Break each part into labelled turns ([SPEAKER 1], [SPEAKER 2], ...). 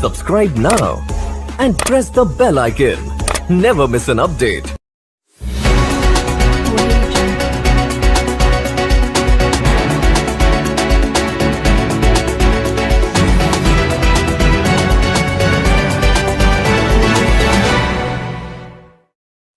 [SPEAKER 1] Subscribe now and press the bell icon. Never miss an update.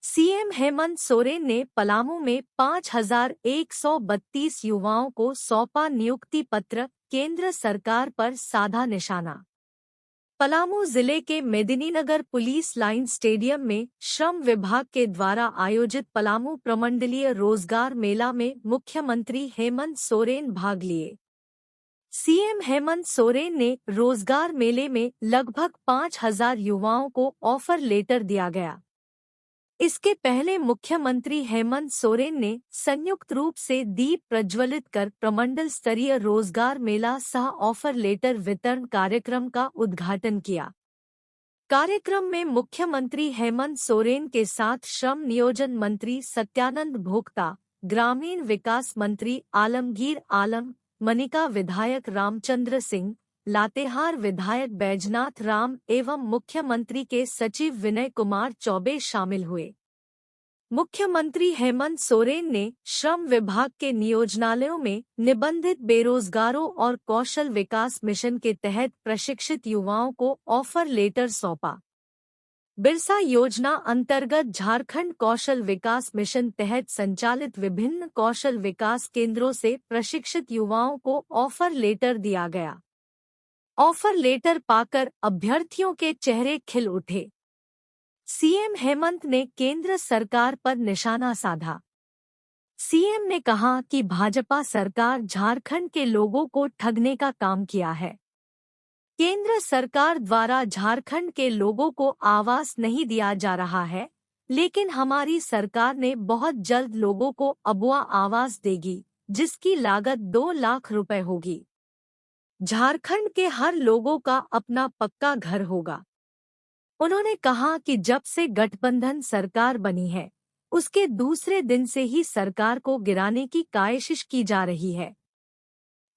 [SPEAKER 2] CM Hemant Soren ने पलामू में 5,132 युवाओं को सौंपा नियुक्ति पत्र, केंद्र सरकार पर साधा निशाना। पलामू जिले के मेदिनीनगर पुलिस लाइन स्टेडियम में श्रम विभाग के द्वारा आयोजित पलामू प्रमंडलीय रोजगार मेला में मुख्यमंत्री हेमंत सोरेन भाग लिए। सीएम हेमंत सोरेन ने रोजगार मेले में लगभग 5,000 युवाओं को ऑफर लेटर दिया गया। इसके पहले मुख्यमंत्री हेमंत सोरेन ने संयुक्त रूप से दीप प्रज्वलित कर प्रमंडल स्तरीय रोजगार मेला सह ऑफर लेटर वितरण कार्यक्रम का उद्घाटन किया। कार्यक्रम में मुख्यमंत्री हेमंत सोरेन के साथ श्रम नियोजन मंत्री सत्यानंद भोक्ता, ग्रामीण विकास मंत्री आलमगीर आलम, मनिका विधायक रामचंद्र सिंह, लातेहार विधायक बैजनाथ राम एवं मुख्यमंत्री के सचिव विनय कुमार चौबे शामिल हुए। मुख्यमंत्री हेमंत सोरेन ने श्रम विभाग के नियोजनालयों में निबंधित बेरोजगारों और कौशल विकास मिशन के तहत प्रशिक्षित युवाओं को ऑफर लेटर सौंपा। बिरसा योजना अंतर्गत झारखंड कौशल विकास मिशन तहत संचालित विभिन्न कौशल विकास केंद्रों से प्रशिक्षित युवाओं को ऑफर लेटर दिया गया। ऑफर लेटर पाकर अभ्यर्थियों के चेहरे खिल उठे। सीएम हेमंत ने केंद्र सरकार पर निशाना साधा। सीएम ने कहा कि भाजपा सरकार झारखंड के लोगों को ठगने का काम किया है। केंद्र सरकार द्वारा झारखंड के लोगों को आवास नहीं दिया जा रहा है, लेकिन हमारी सरकार ने बहुत जल्द लोगों को अबुआ आवास देगी, जिसकी लागत 2 लाख रुपए होगी। झारखंड के हर लोगों का अपना पक्का घर होगा। उन्होंने कहा कि जब से गठबंधन सरकार बनी है, उसके दूसरे दिन से ही सरकार को गिराने की कोशिश की जा रही है।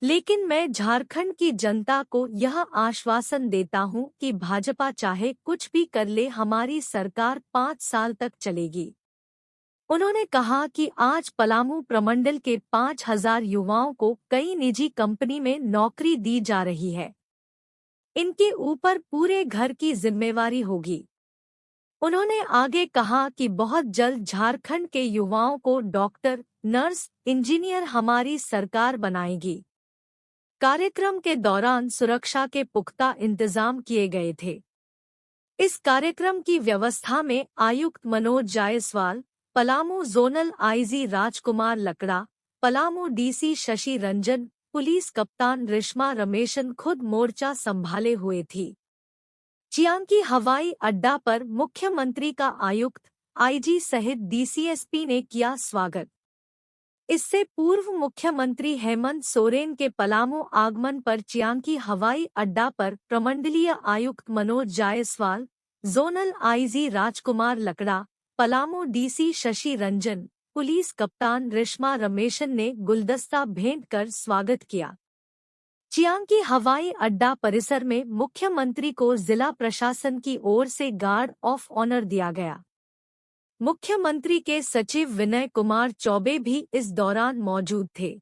[SPEAKER 2] लेकिन मैं झारखंड की जनता को यह आश्वासन देता हूं कि भाजपा चाहे कुछ भी कर ले, हमारी सरकार 5 साल तक चलेगी। उन्होंने कहा कि आज पलामू प्रमंडल के 5,000 युवाओं को कई निजी कंपनी में नौकरी दी जा रही है। इनके ऊपर पूरे घर की जिम्मेवारी होगी। उन्होंने आगे कहा कि बहुत जल्द झारखंड के युवाओं को डॉक्टर, नर्स, इंजीनियर हमारी सरकार बनाएगी। कार्यक्रम के दौरान सुरक्षा के पुख्ता इंतजाम किए गए थे। इस कार्यक्रम की व्यवस्था में आयुक्त मनोज जायसवाल, पलामू जोनल आईजी राजकुमार लकड़ा, पलामू डीसी शशि रंजन, पुलिस कप्तान रिश्मा रमेशन खुद मोर्चा संभाले हुए थी। चियांकी हवाई अड्डा पर मुख्यमंत्री का आयुक्त, आईजी सहित डीसीएसपी ने किया स्वागत। इससे पूर्व मुख्यमंत्री हेमंत सोरेन के पलामू आगमन पर चियांकी हवाई अड्डा पर प्रमंडलीय आयुक्त मनोज जायसवाल, जोनल आईजी राजकुमार लकड़ा, पलामू डीसी शशि रंजन, पुलिस कप्तान रिश्मा रमेशन ने गुलदस्ता भेंट कर स्वागत किया। चियांकी हवाई अड्डा परिसर में मुख्यमंत्री को जिला प्रशासन की ओर से गार्ड ऑफ ऑनर दिया गया। मुख्यमंत्री के सचिव विनय कुमार चौबे भी इस दौरान मौजूद थे।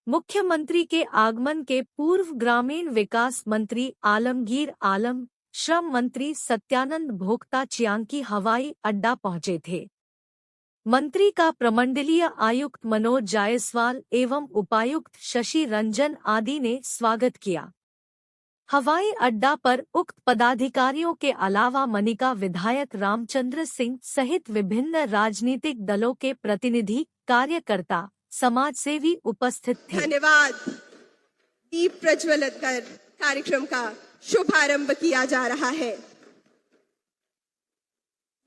[SPEAKER 2] मुख्यमंत्री के आगमन के पूर्व ग्रामीण विकास मंत्री आलमगीर आलम, श्रम मंत्री सत्यानंद भोक्ता चियांकी हवाई अड्डा पहुंचे थे। मंत्री का प्रमंडलीय आयुक्त मनोज जायसवाल एवं उपायुक्त शशि रंजन आदि ने स्वागत किया। हवाई अड्डा पर उक्त पदाधिकारियों के अलावा मनिका विधायक रामचंद्र सिंह सहित विभिन्न राजनीतिक दलों के प्रतिनिधि, कार्यकर्ता, समाजसेवी उपस्थित थे।
[SPEAKER 3] धन्यवाद। दीप प्रज्वलित कर कार्यक्रम का शुभारंभ किया जा रहा है।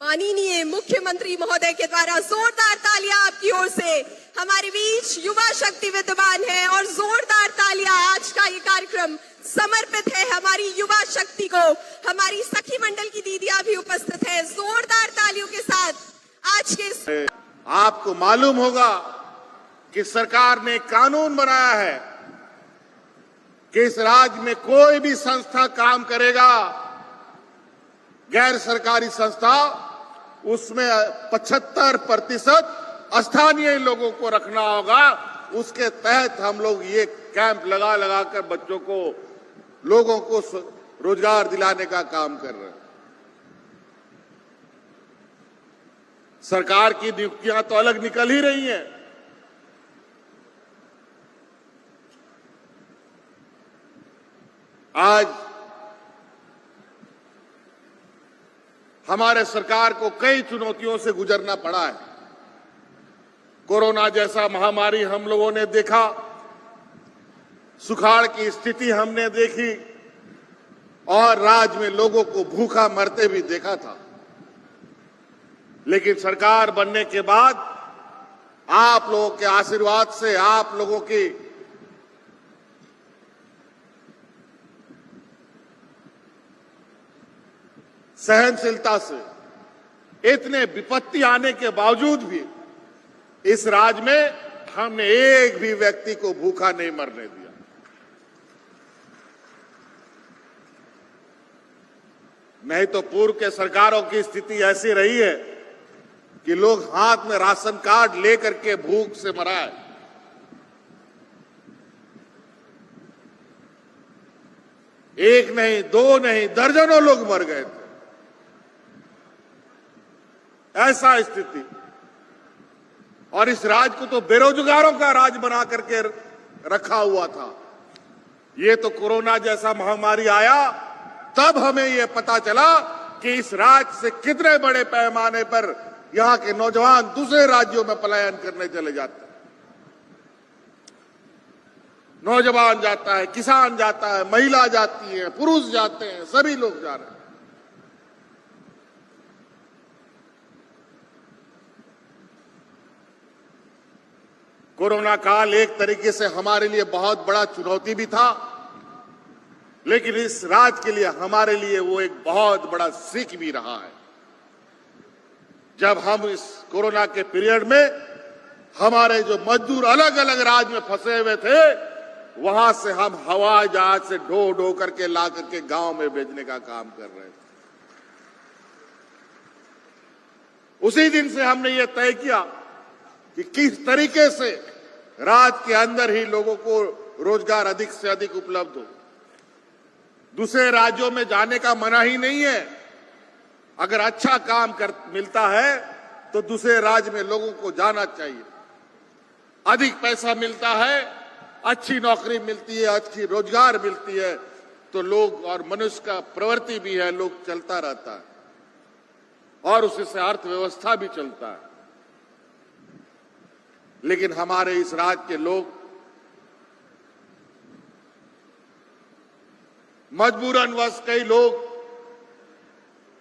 [SPEAKER 3] माननीय मुख्यमंत्री महोदय के द्वारा जोरदार तालियां आपकी ओर से। हमारे बीच युवा शक्ति विद्यमान है और जोरदार तालियां। आज का ये कार्यक्रम समर्पित है हमारी युवा शक्ति को। हमारी सखी मंडल की दीदियां भी उपस्थित है। जोरदार तालियों के साथ आज के
[SPEAKER 4] आपको मालूम होगा कि सरकार ने कानून बनाया है कि इस राज्य में कोई भी संस्था काम करेगा, गैर सरकारी संस्था, उसमें 75% स्थानीय लोगों को रखना होगा। उसके तहत हम लोग ये कैंप लगा लगा कर बच्चों को, लोगों को रोजगार दिलाने का काम कर रहे हैं। सरकार की नियुक्तियां तो अलग निकल ही रही हैं। आज हमारे सरकार को कई चुनौतियों से गुजरना पड़ा है। कोरोना जैसा महामारी हम लोगों ने देखा, सुखाड़ की स्थिति हमने देखी और राज्य में लोगों को भूखा मरते भी देखा था। लेकिन सरकार बनने के बाद आप लोगों के आशीर्वाद से, आप लोगों की सहनशीलता से, इतने विपत्ति आने के बावजूद भी इस राज्य में हमने एक भी व्यक्ति को भूखा नहीं मरने दिया। नहीं तो पूर्व के सरकारों की स्थिति ऐसी रही है कि लोग हाथ में राशन कार्ड लेकर के भूख से मराए। एक नहीं, दो नहीं, दर्जनों लोग मर गए थे। ऐसा स्थिति। और इस राज्य को तो बेरोजगारों का राज्य बना करके रखा हुआ था। ये तो कोरोना जैसा महामारी आया, तब हमें यह पता चला कि इस राज्य से कितने बड़े पैमाने पर यहां के नौजवान दूसरे राज्यों में पलायन करने चले जाते हैं। नौजवान जाता है, किसान जाता है, महिला जाती है, पुरुष जाते हैं, सभी लोग जा रहे हैं। कोरोना काल एक तरीके से हमारे लिए बहुत बड़ा चुनौती भी था, लेकिन इस राज्य के लिए, हमारे लिए वो एक बहुत बड़ा सीख भी रहा है। जब हम इस कोरोना के पीरियड में हमारे जो मजदूर अलग अलग राज्य में फंसे हुए थे, वहां से हम हवाई जहाज से ढो ढो करके ला करके गांव में भेजने का काम कर रहे थे। उसी दिन से हमने ये तय किया कि किस तरीके से राज्य के अंदर ही लोगों को रोजगार अधिक से अधिक उपलब्ध हो। दूसरे राज्यों में जाने का मना ही नहीं है। अगर अच्छा काम मिलता है तो दूसरे राज्य में लोगों को जाना चाहिए। अधिक पैसा मिलता है, अच्छी नौकरी मिलती है, अच्छी रोजगार मिलती है, तो लोग, और मनुष्य का प्रवृत्ति भी है, लोग चलता रहता है और उससे अर्थव्यवस्था भी चलता है। लेकिन हमारे इस राज्य के लोग मजबूरनवश, कई लोग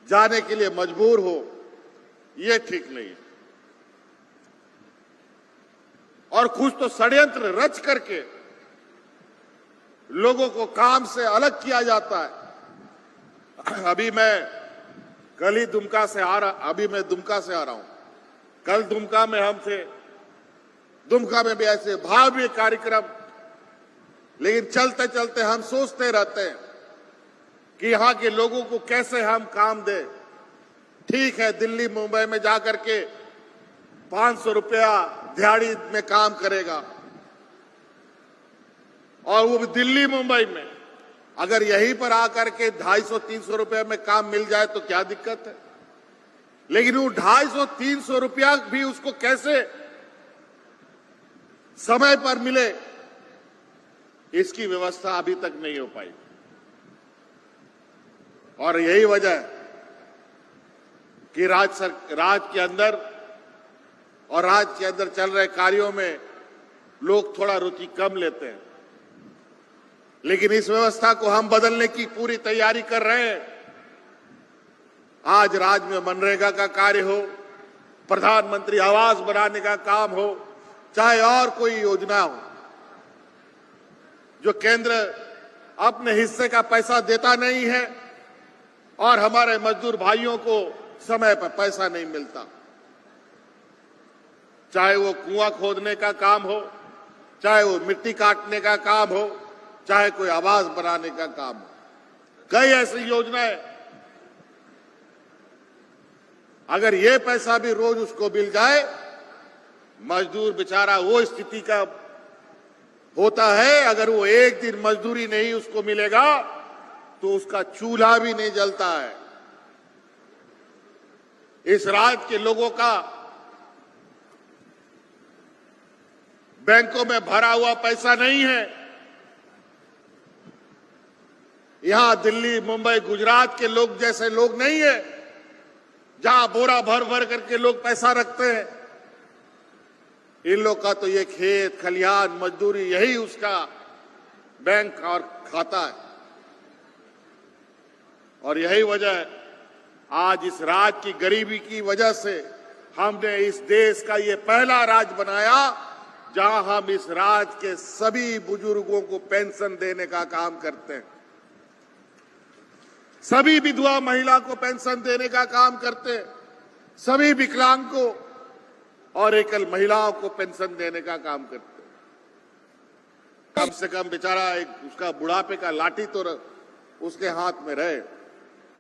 [SPEAKER 4] जाने के लिए मजबूर हो, ये ठीक नहीं है। और कुछ तो षड्यंत्र रच करके लोगों को काम से अलग किया जाता है। अभी मैं दुमका से आ रहा हूं। कल दुमका में हम थे। दुमका में भी ऐसे भव्य कार्यक्रम, लेकिन चलते चलते हम सोचते रहते हैं कि यहां के लोगों को कैसे हम काम दें। ठीक है, दिल्ली मुंबई में जाकर के 500 रुपया दिहाड़ी में काम करेगा, और वो भी दिल्ली मुंबई में। अगर यहीं पर आकर के 250-300 रुपये में काम मिल जाए तो क्या दिक्कत है। लेकिन वो 250-300 रुपया भी उसको कैसे समय पर मिले, इसकी व्यवस्था अभी तक नहीं हो पाई। और यही वजह है कि राज्य के अंदर और राज्य के अंदर चल रहे कार्यों में लोग थोड़ा रुचि कम लेते हैं। लेकिन इस व्यवस्था को हम बदलने की पूरी तैयारी कर रहे हैं। आज राज्य में मनरेगा का कार्य हो, प्रधानमंत्री आवास बनाने का काम हो, चाहे और कोई योजना हो, जो केंद्र अपने हिस्से का पैसा देता नहीं है और हमारे मजदूर भाइयों को समय पर पैसा नहीं मिलता। चाहे वो कुआं खोदने का काम हो, चाहे वो मिट्टी काटने का काम हो, चाहे कोई आवास बनाने का काम हो, कई ऐसी योजनाएं, अगर ये पैसा भी रोज उसको मिल जाए, मजदूर बेचारा वो स्थिति का होता है, अगर वो एक दिन मजदूरी नहीं उसको मिलेगा तो उसका चूल्हा भी नहीं जलता है। इस राज्य के लोगों का बैंकों में भरा हुआ पैसा नहीं है। यहां दिल्ली, मुंबई, गुजरात के लोग जैसे लोग नहीं है, जहां बोरा भर भर करके लोग पैसा रखते हैं। इन लोग का तो ये खेत खलिहान मजदूरी यही उसका बैंक और खाता है। और यही वजह है आज इस राज्य की गरीबी की वजह से हमने इस देश का ये पहला राज्य बनाया जहां हम इस राज्य के सभी बुजुर्गों को पेंशन देने का काम करते हैं, सभी विधवा महिला को पेंशन देने का काम करते हैं, सभी विकलांग को और एकल महिलाओं को पेंशन देने का काम करते हैं। कम से कम बेचारा एक उसका बुढ़ापे का लाठी तो उसके हाथ में रहे।